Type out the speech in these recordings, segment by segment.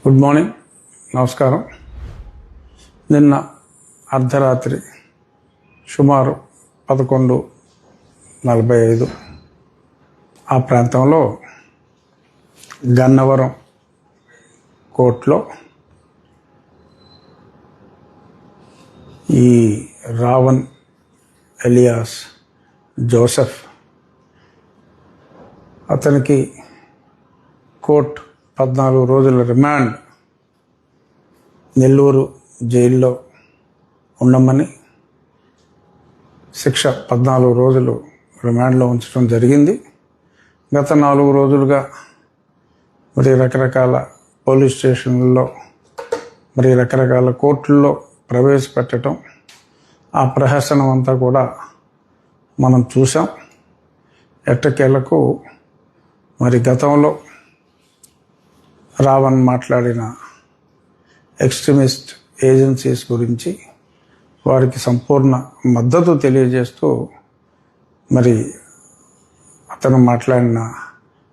Good morning, నమస్కారం. నిన్న అర్ధరాత్రి సుమారు 11:45 ఆ ప్రాంతంలో గన్నవరం కోర్టులో ఈ రావణ్ ఎలియాస్ జోసెఫ్ అతనికి కోర్టు 14 రోజుల రిమాండ్ నెల్లూరు జైల్లో ఉండమని, శిక్ష 14 రోజులు రిమాండ్లో ఉంచడం జరిగింది. గత 4 రోజులుగా రకరకాల పోలీస్ స్టేషన్లలో రకరకాల కోర్టుల్లో ప్రవేశపెట్టడం, ఆ ప్రహసనం అంతా కూడా మనం చూసాం. ఎట్టకేలకు గతంలో రావణ్ మాట్లాడిన ఎక్స్ట్రీమిస్ట్ ఏజెన్సీస్ గురించి వారికి సంపూర్ణ మద్దతు తెలియజేస్తూ అతను మాట్లాడిన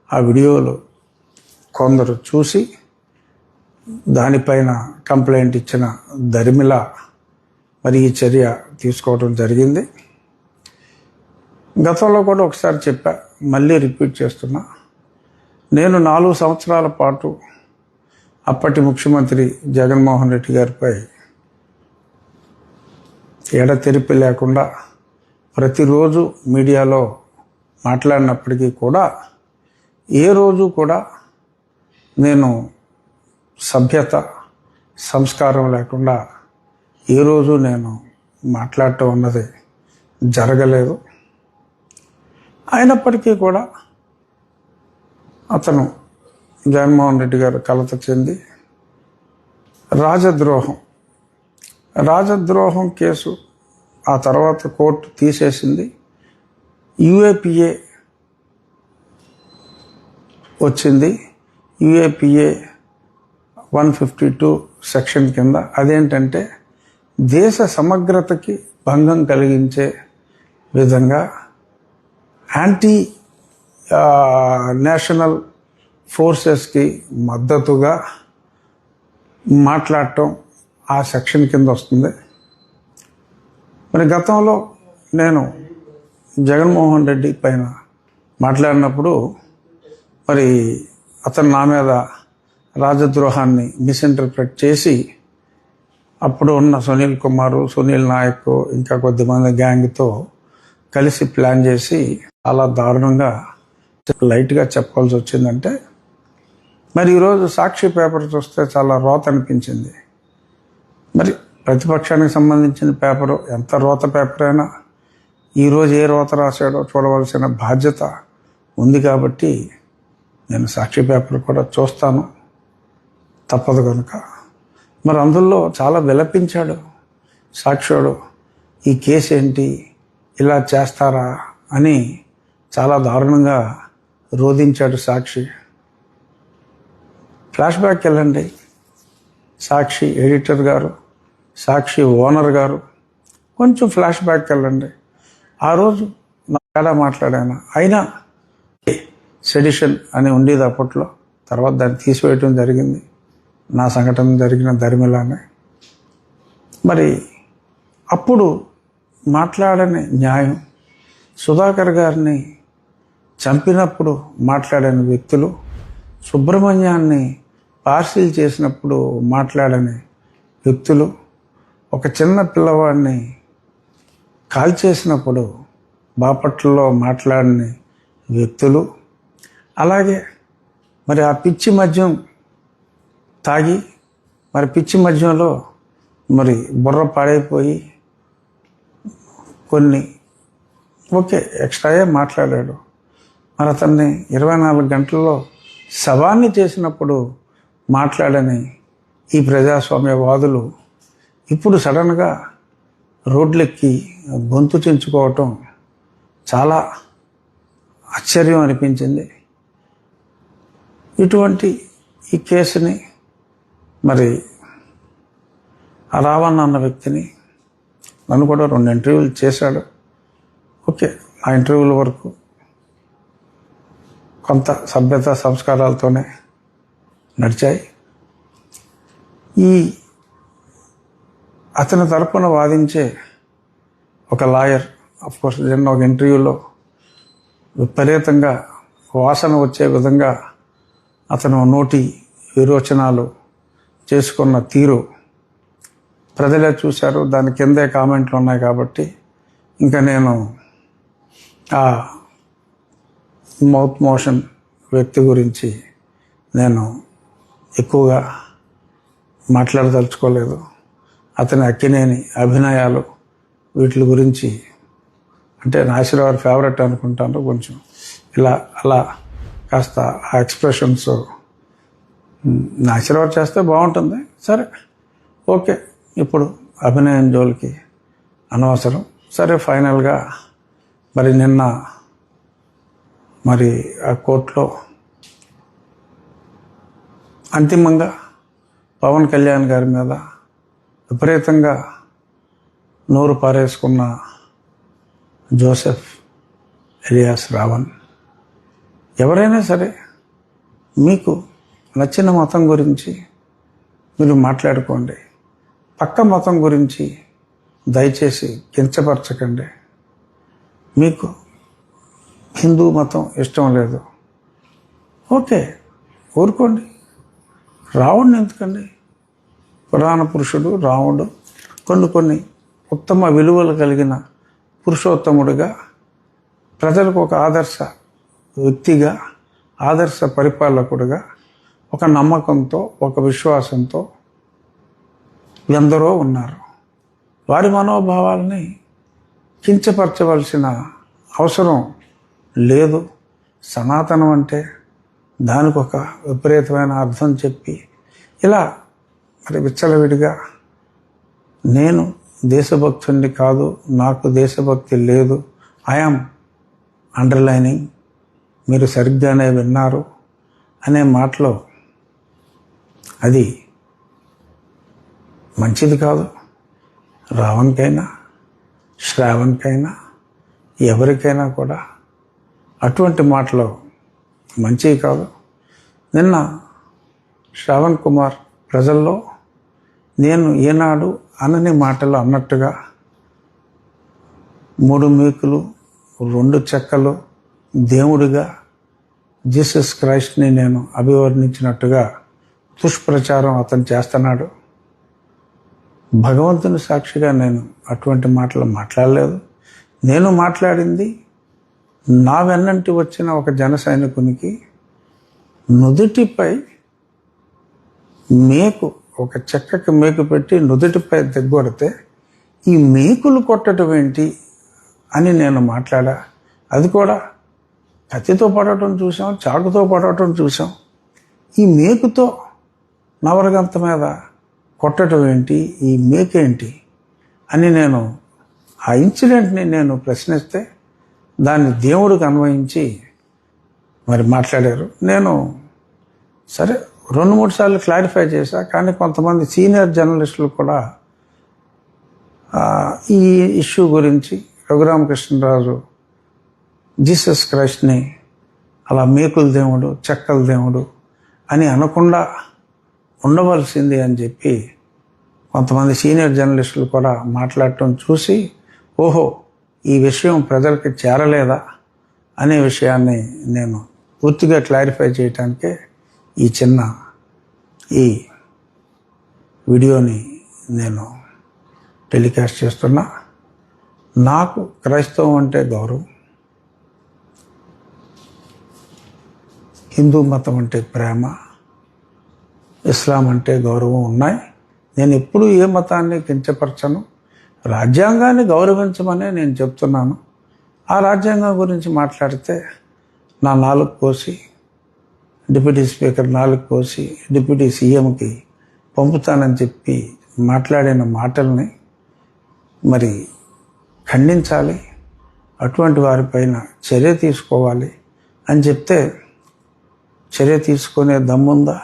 ఆ వీడియోలు కొందరు చూసి దానిపైన కంప్లైంట్ ఇచ్చిన దరిమిల ఈ చర్య తీసుకోవడం జరిగింది. గతంలో కూడా ఒకసారి చెప్పా, మళ్ళీ రిపీట్ చేస్తున్నా. నేను 4 సంవత్సరాల పాటు అప్పటి ముఖ్యమంత్రి జగన్మోహన్ రెడ్డి గారిపై ఎడతెరిపి లేకుండా ప్రతిరోజు మీడియాలో మాట్లాడినప్పటికీ కూడా ఏ రోజు కూడా నేను సభ్యత సంస్కారం లేకుండా ఏ రోజు నేను మాట్లాడటం అన్నది జరగలేదు. అయినప్పటికీ కూడా అతను జగన్మోహన్ రెడ్డి గారు కలత చెంది రాజద్రోహం కేసు ఆ తర్వాత కోర్టు తీసేసింది. యూఏపీఏ వచ్చింది. యూఏపీఏ 152 సెక్షన్ కింద అదేంటంటే దేశ సమగ్రతకి భంగం కలిగించే విధంగా యాంటీ నేషనల్ ఫోర్సెస్కి మద్దతుగా మాట్లాడటం ఆ సెక్షన్ కింద వస్తుంది. గతంలో నేను జగన్మోహన్ రెడ్డి పైన మాట్లాడినప్పుడు అతను నా మీద రాజద్రోహాన్ని మిస్ఇంటర్ప్రెట్ చేసి అప్పుడు ఉన్న సునీల్ కుమారు, సునీల్ నాయక్ ఇంకా కొద్దిమంది గ్యాంగ్తో కలిసి ప్లాన్ చేసి చాలా దారుణంగా లైట్గా చెప్పాల్సి వచ్చిందంటే ఈరోజు సాక్షి పేపర్ చూస్తే చాలా రోత అనిపించింది. ప్రతిపక్షానికి సంబంధించిన పేపరు ఎంత రోత పేపర్ అయినా ఈరోజు ఏ రోత రాశాడో చూడవలసిన బాధ్యత ఉంది. కాబట్టి నేను సాక్షి పేపర్ కూడా చూస్తాను, తప్పదు కనుక. అందులో చాలా విలపించాడు సాక్షివాడు. ఈ కేసు ఏంటి, ఇలా చేస్తారా అని చాలా దారుణంగా రోధించాడు సాక్షి. ఫ్లాష్ బ్యాక్ వెళ్ళండి. సాక్షి ఎడిటర్ గారు, సాక్షి ఓనర్ గారు, కొంచెం ఫ్లాష్ బ్యాక్ వెళ్ళండి. ఆ రోజు నా తేడా మాట్లాడాను. అయినా సెడిషన్ అని ఉండేది అప్పట్లో, తర్వాత దాన్ని తీసివేయటం జరిగింది. నా సంఘటన జరిగిన దరిమిలానే. అప్పుడు మాట్లాడని న్యాయం, సుధాకర్ గారిని చంపినప్పుడు మాట్లాడని వ్యక్తులు, సుబ్రహ్మణ్యాన్ని పార్సిల్ చేసినప్పుడు మాట్లాడని వ్యక్తులు, ఒక చిన్న పిల్లవాడిని కాల్చేసినప్పుడు బాపట్లలో మాట్లాడని వ్యక్తులు, అలాగే ఆ పిచ్చి మద్యం తాగి పిచ్చి మద్యంలో బుర్ర పాడైపోయి కొన్ని ఎక్స్ట్రాయే మాట్లాడాడు. అతన్ని 24 గంటల్లో శవాన్ని చేసినప్పుడు మాట్లాడని ఈ ప్రజాస్వామ్యవాదులు ఇప్పుడు సడన్గా రోడ్లెక్కి గొంతు చించుకోవటం చాలా ఆశ్చర్యం అనిపించింది. ఇటువంటి ఈ కేసుని రావణ్ అన్న వ్యక్తిని నన్ను కూడా 2 ఇంటర్వ్యూలు చేశాడు. ఆ ఇంటర్వ్యూల వరకు కొంత సభ్యత సంస్కారాలతోనే నడిచాయి. ఈ అతని తరపున వాదించే ఒక లాయర్ అఫ్కోర్స్ నిన్న ఒక ఇంటర్వ్యూలో విపరీతంగా వాసన వచ్చే విధంగా అతను నోటి విరోచనాలు చేసుకున్న తీరు ప్రజలే చూశారు. దాని కిందే కామెంట్లు ఉన్నాయి కాబట్టి ఇంకా నేను ఆ మౌత్ మోషన్ వ్యక్తి గురించి నేను ఎక్కువగా మాట్లాడదలుచుకోలేదు. అతని అక్కినేని అభినయాలు వీటి గురించి అంటే నాసిరవారి ఫేవరెట్ అనుకుంటాను. కొంచెం ఇలా అలా కాస్త ఆ ఎక్స్ప్రెషన్స్ నాసిరవారి చేస్తే బాగుంటుంది. సరే ఓకే, ఇప్పుడు అభినయం జోలికి అనవసరం. సరే ఫైనల్గా మరి నిన్న మరి ఆ కోర్టులో అంతిమంగా పవన్ కళ్యాణ్ గారి మీద విపరీతంగా నోరు పారేసుకున్న జోసెఫ్ ఎలియాస్ రావణ్, ఎవరైనా సరే మీకు నచ్చిన మతం గురించి మీరు మాట్లాడుకోండి, పక్క మతం గురించి దయచేసి కించపరచకండి. మీకు హిందూ మతం ఇష్టం లేదు, ఓకే ఊరుకోండి. రావణ్ణి ఎందుకండి? పురాణ పురుషుడు రాముడు కొన్ని ఉత్తమ విలువలు కలిగిన పురుషోత్తముడిగా, ప్రజలకు ఒక ఆదర్శ వ్యక్తిగా, ఆదర్శ పరిపాలకుడిగా, ఒక నమ్మకంతో, ఒక విశ్వాసంతో ఎందరో ఉన్నారు. వారి మనోభావాల్ని కించపరచవలసిన అవసరం లేదు. సనాతనం అంటే దానికి ఒక విపరీతమైన అర్థం చెప్పి ఇలా మరి విచ్చలవిడిగా నేను దేశభక్తుడిని కాదు, నాకు దేశభక్తి లేదు, ఐఆమ్ అండర్లైనింగ్, మీరు సరిగ్గానే విన్నారు అనే మాటలో అది మంచిది కాదు. రావణ్కైనా శ్రావణ్కైనా ఎవరికైనా కూడా అటువంటి మాటలు మంచివి కాదు. నిన్న శ్రావణ్ కుమార్ ప్రజల్లో నేను ఏనాడు అనని మాటలు అన్నట్టుగా 3 మేకులు 2 చెక్కలు దేవుడిగా జీసస్ క్రైస్ట్ని నేను అభివర్ణించినట్టుగా దుష్ప్రచారం అతను చేస్తున్నాడు. భగవంతుని సాక్షిగా నేను అటువంటి మాటలు మాట్లాడలేదు. నేను మాట్లాడింది నా వెన్నంటి వచ్చిన ఒక జన సైనికునికి నుదుటిపై మేకు, ఒక చెక్కకి మేకు పెట్టి నుదుటిపై దగ్గొడితే ఈ మేకులు కొట్టడం ఏంటి అని నేను మాట్లాడా. అది కూడా కత్తితో పడటం చూసాం, చాకుతో పడటం చూసాం. ఈ మేకుతో నవరగంత మీద కొట్టడం ఏంటి, ఈ మేకేంటి అని నేను ఆ ఇన్సిడెంట్ని నేను ప్రశ్నిస్తే దాన్ని దేవుడికి అన్వయించి మరి మాట్లాడారు. నేను సరే 2-3 సార్లు క్లారిఫై చేశా. కానీ కొంతమంది సీనియర్ జర్నలిస్టులు కూడా ఈ ఇష్యూ గురించి రఘురామకృష్ణరాజు జీసస్ క్రైస్ట్ని అలా మేకుల దేవుడు, చెక్కల దేవుడు అని అనకుండా ఉండవలసింది అని చెప్పి కొంతమంది సీనియర్ జర్నలిస్టులు కూడా మాట్లాడటం చూసి, ఓహో ఈ విషయం ప్రజలకి చేరలేదా అనే విషయాన్ని నేను పూర్తిగా క్లారిఫై చేయటానికే ఈ చిన్న ఈ వీడియోని నేను టెలికాస్ట్ చేస్తున్నా. నాకు క్రైస్తవం అంటే గౌరవం, హిందూ మతం అంటే ప్రేమ, ఇస్లాం అంటే గౌరవం ఉన్నాయి. నేను ఎప్పుడూ ఏ మతాన్ని కించపరచను. రాజ్యాంగాన్ని గౌరవించమనే నేను చెప్తున్నాను. ఆ రాజ్యాంగం గురించి మాట్లాడితే నా నాలుగు కోసి డిప్యూటీ స్పీకర్ నాలుగు కోసి డిప్యూటీ సీఎంకి పంపుతానని చెప్పి మాట్లాడిన మాటల్ని మరి ఖండించాలి, అటువంటి వారిపైన చర్య తీసుకోవాలి అని చెప్తే చర్య తీసుకునే దమ్ముందా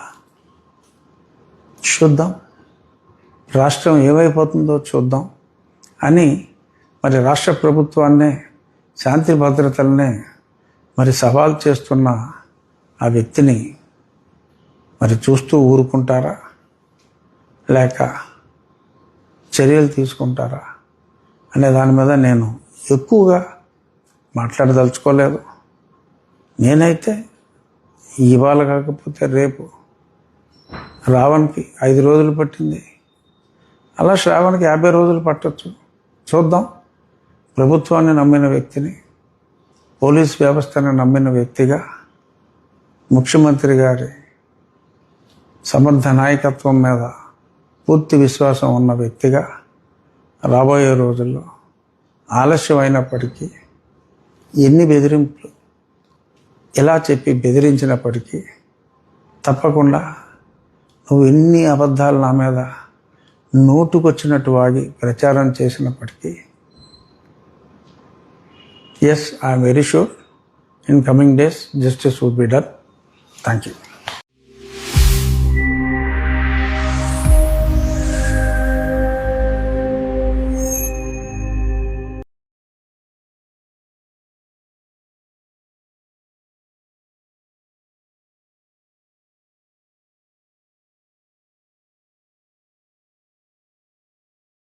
చూద్దాం, రాష్ట్రం ఏమైపోతుందో చూద్దాం అని మరి రాష్ట్ర ప్రభుత్వాన్నే, శాంతి భద్రతలనే మరి సవాల్ చేస్తున్న ఆ వ్యక్తిని మరి చూస్తూ ఊరుకుంటారా? లేక చర్యలు తీసుకుంటారా అనే దాని మీద నేను ఎక్కువగా మాట్లాడదలుచుకోలేదు. నేనైతే ఇవాళ కాకపోతే రేపు రావణ్కి 5 రోజులు పట్టింది, అలా శ్రావణ్కి 50 రోజులు పట్టొచ్చు. చూద్దాం. ప్రభుత్వాన్ని నమ్మిన వ్యక్తిని, పోలీస్ వ్యవస్థను నమ్మిన వ్యక్తిగా, ముఖ్యమంత్రి గారి సమర్థ నాయకత్వం మీద పూర్తి విశ్వాసం ఉన్న వ్యక్తిగా రాబోయే రోజుల్లో ఆలస్యం అయినప్పటికీ, ఎన్ని బెదిరింపులు ఎలా చెప్పి బెదిరించినప్పటికీ తప్పకుండా, నువ్వు ఎన్ని అబద్ధాలు నా మీద నోటుకొచ్చినట్టు వాగి ప్రచారం చేసినప్పటికీ, yes, I'm very sure in coming days justice would be done. Thank you.